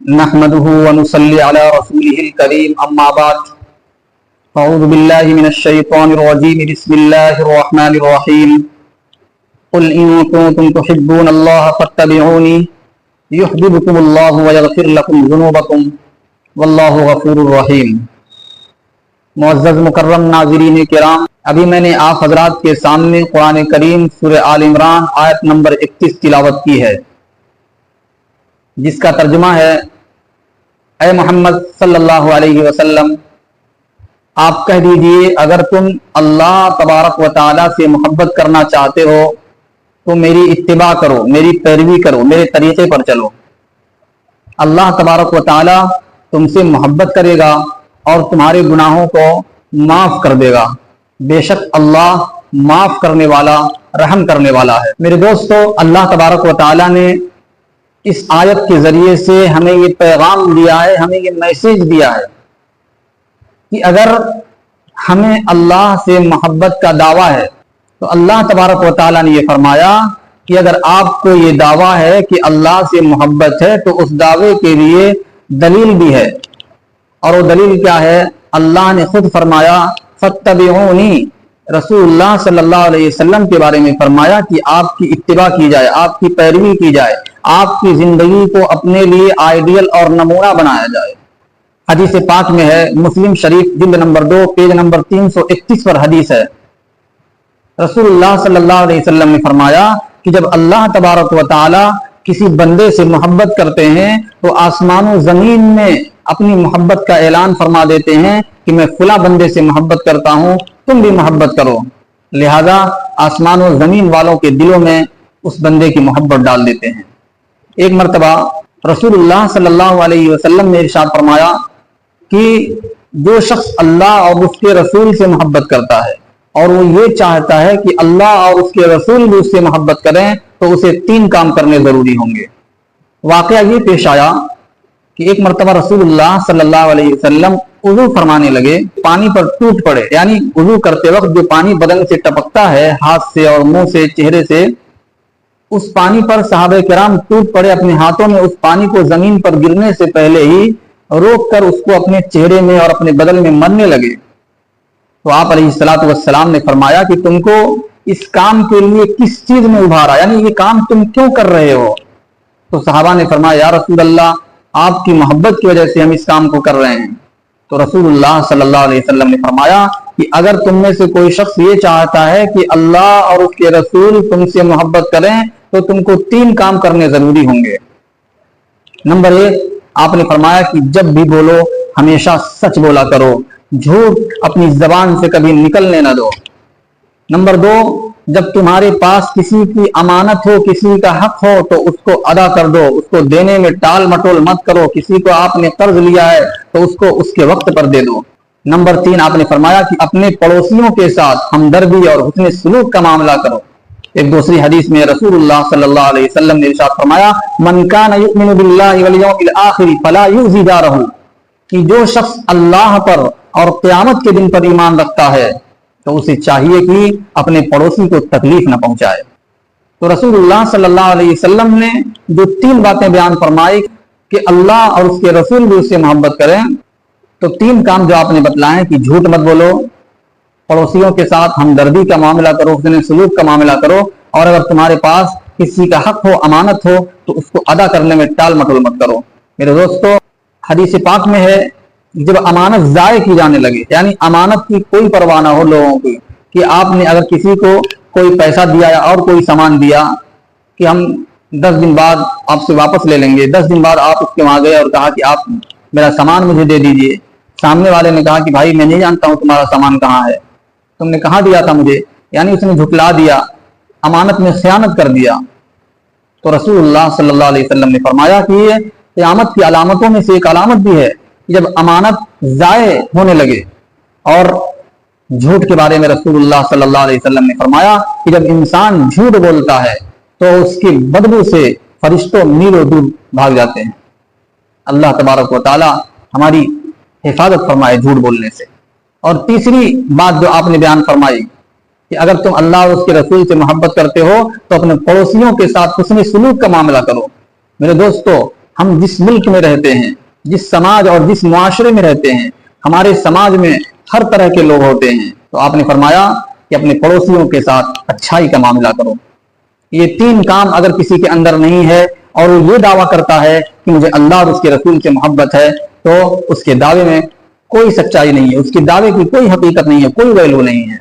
نحمده ونصلي على رسوله الكريم اما بعد اعوذ بالله من الشيطان الرجيم بسم الله الرحمن الرحيم قل ان كنتم تحبون الله فاتبعوني يحببكم الله ويغفر لكم ذنوبكم والله غفور رحيم۔ معزز مکرم ناظرین کرام، ابھی میں نے آپ حضرات کے سامنے قرآن کریم سورہ آل عمران آیت نمبر 31 تلاوت کی ہے، جس کا ترجمہ ہے: اے محمد صلی اللہ علیہ وسلم، آپ کہہ دیجئے اگر تم اللہ تبارک و تعالیٰ سے محبت کرنا چاہتے ہو تو میری اتباع کرو، میری پیروی کرو، میرے طریقے پر چلو۔ اللہ تبارک و تعالیٰ تم سے محبت کرے گا اور تمہارے گناہوں کو معاف کر دے گا۔ بے شک اللہ معاف کرنے والا، رحم کرنے والا ہے۔ میرے دوستو، اللہ تبارک و تعالیٰ نے اس آیت کے ذریعے سے ہمیں یہ پیغام دیا ہے، ہمیں یہ میسیج دیا ہے کہ اگر ہمیں اللہ سے محبت کا دعویٰ ہے تو اللہ تبارک و تعالیٰ نے یہ فرمایا کہ اگر آپ کو یہ دعویٰ ہے کہ اللہ سے محبت ہے تو اس دعوے کے لیے دلیل بھی ہے، اور وہ دلیل کیا ہے؟ اللہ نے خود فرمایا فاتبعونی، رسول اللہ صلی اللہ علیہ وسلم کے بارے میں فرمایا کہ آپ کی اتباع کی جائے، آپ کی پیروی کی جائے، آپ کی زندگی کو اپنے لیے آئیڈیل اور نمونہ بنایا جائے۔ حدیث پاک میں ہے، مسلم شریف جلد نمبر 2 پیج نمبر 331 پر حدیث ہے، رسول اللہ صلی اللہ علیہ وسلم نے فرمایا کہ جب اللہ تبارک و تعالی کسی بندے سے محبت کرتے ہیں تو آسمان و زمین میں اپنی محبت کا اعلان فرما دیتے ہیں کہ میں فلاں بندے سے محبت کرتا ہوں، تم بھی محبت کرو۔ لہذا آسمان و زمین والوں کے دلوں میں اس بندے کی محبت ڈال دیتے ہیں۔ ایک مرتبہ رسول اللہ صلی اللہ علیہ وسلم نے ارشاد فرمایا کہ جو شخص اللہ اور اس کے رسول سے محبت کرتا ہے اور وہ یہ چاہتا ہے کہ اللہ اور اس کے رسول بھی اس سے محبت کریں تو اسے 3 کام کرنے ضروری ہوں گے۔ واقعہ یہ پیش آیا کہ ایک مرتبہ رسول اللہ صلی اللہ علیہ وسلم وضو فرمانے لگے، پانی پر ٹوٹ پڑے، یعنی وضو کرتے وقت جو پانی بدن سے ٹپکتا ہے، ہاتھ سے اور منہ سے، چہرے سے، اس پانی پر صحابہ کرام ٹوٹ پڑے، اپنے ہاتھوں میں اس پانی کو زمین پر گرنے سے پہلے ہی روک کر اس کو اپنے چہرے میں اور اپنے بدن میں مرنے لگے۔ تو آپ علیہ الصلوۃ والسلام نے فرمایا کہ تم کو اس کام کے لیے کس چیز میں ابھارا، یعنی یہ کام تم کیوں کر رہے ہو؟ تو صحابہ نے فرمایا یا رسول اللہ، آپ کی محبت کی وجہ سے ہم اس کام کو کر رہے ہیں۔ تو رسول اللہ صلی اللہ علیہ وسلم نے فرمایا کہ اگر تم میں سے کوئی شخص یہ چاہتا ہے کہ اللہ اور اس کے رسول تم سے محبت کریں تو تم کو 3 کام کرنے ضروری ہوں گے۔ نمبر 1، آپ نے فرمایا کہ جب بھی بولو ہمیشہ سچ بولا کرو، جھوٹ اپنی زبان سے کبھی نکلنے نہ دو۔ نمبر 2، جب تمہارے پاس کسی کی امانت ہو، کسی کا حق ہو تو اس کو ادا کر دو، اس کو دینے میں ٹال مٹول مت کرو۔ کسی کو آپ نے قرض لیا ہے تو اس کو اس کے وقت پر دے دو۔ نمبر 3، آپ نے فرمایا کہ اپنے پڑوسیوں کے ساتھ ہمدردی اور حسن سلوک کا معاملہ کرو۔ ایک دوسری حدیث میں رسول اللہ صلی اللہ علیہ وسلم نے ارشاد فرمایا من کان یؤمن باللہ والیوم الآخر فلا یؤذی جارہ، کہ جو شخص اللہ پر اور قیامت کے دن پر ایمان رکھتا ہے تو اسے چاہیے کہ اپنے پڑوسی کو تکلیف نہ پہنچائے۔ تو رسول اللہ صلی اللہ علیہ وسلم نے جو 3 باتیں بیان فرمائی کہ اللہ اور اس کے رسول بھی اس سے محبت کریں، تو 3 کام جو آپ نے بتلائے کہ جھوٹ مت بولو، پڑوسیوں کے ساتھ ہمدردی کا معاملہ کرو، حسن سلوک کا معاملہ کرو، اور اگر تمہارے پاس کسی کا حق ہو، امانت ہو تو اس کو ادا کرنے میں ٹال مٹول مت کرو۔ میرے دوستو، حدیث پاک میں ہے جب امانت ضائع کی جانے لگے، یعنی امانت کی کوئی پرواہ نہ ہو لوگوں کی، کہ آپ نے اگر کسی کو کوئی پیسہ دیا یا اور کوئی سامان دیا کہ ہم 10 دن بعد آپ سے واپس لے لیں گے، 10 دن بعد آپ اس کے وہاں گئے اور کہا کہ آپ میرا سامان مجھے دے دیجئے، سامنے والے نے کہا کہ بھائی میں نہیں جانتا ہوں تمہارا سامان کہاں ہے، تم نے کہاں دیا تھا مجھے، یعنی اس نے جھٹلا دیا، امانت میں خیانت کر دیا۔ تو رسول اللہ صلی اللہ علیہ وسلم نے فرمایا کہ یہ قیامت کی علامتوں میں سے ایک علامت بھی ہے، جب امانت ضائع ہونے لگے۔ اور جھوٹ کے بارے میں رسول اللہ صلی اللہ علیہ وسلم نے فرمایا کہ جب انسان جھوٹ بولتا ہے تو اس کی بدبو سے فرشتوں میلوں دور بھاگ جاتے ہیں۔ اللہ تبارک و تعالی ہماری حفاظت فرمائے جھوٹ بولنے سے۔ اور تیسری بات جو آپ نے بیان فرمائی کہ اگر تم اللہ اور اس کے رسول سے محبت کرتے ہو تو اپنے پڑوسیوں کے ساتھ حسن سلوک کا معاملہ کرو۔ میرے دوستو، ہم جس ملک میں رہتے ہیں، جس سماج اور جس معاشرے میں رہتے ہیں، ہمارے سماج میں ہر طرح کے لوگ ہوتے ہیں، تو آپ نے فرمایا کہ اپنے پڑوسیوں کے ساتھ اچھائی کا معاملہ کرو۔ یہ 3 کام اگر کسی کے اندر نہیں ہے اور وہ یہ دعویٰ کرتا ہے کہ مجھے اللہ اور اس کے رسول سے محبت ہے، تو اس کے دعوے میں کوئی سچائی نہیں ہے، اس کے دعوے کی کوئی حقیقت نہیں ہے، کوئی ویلو نہیں ہے۔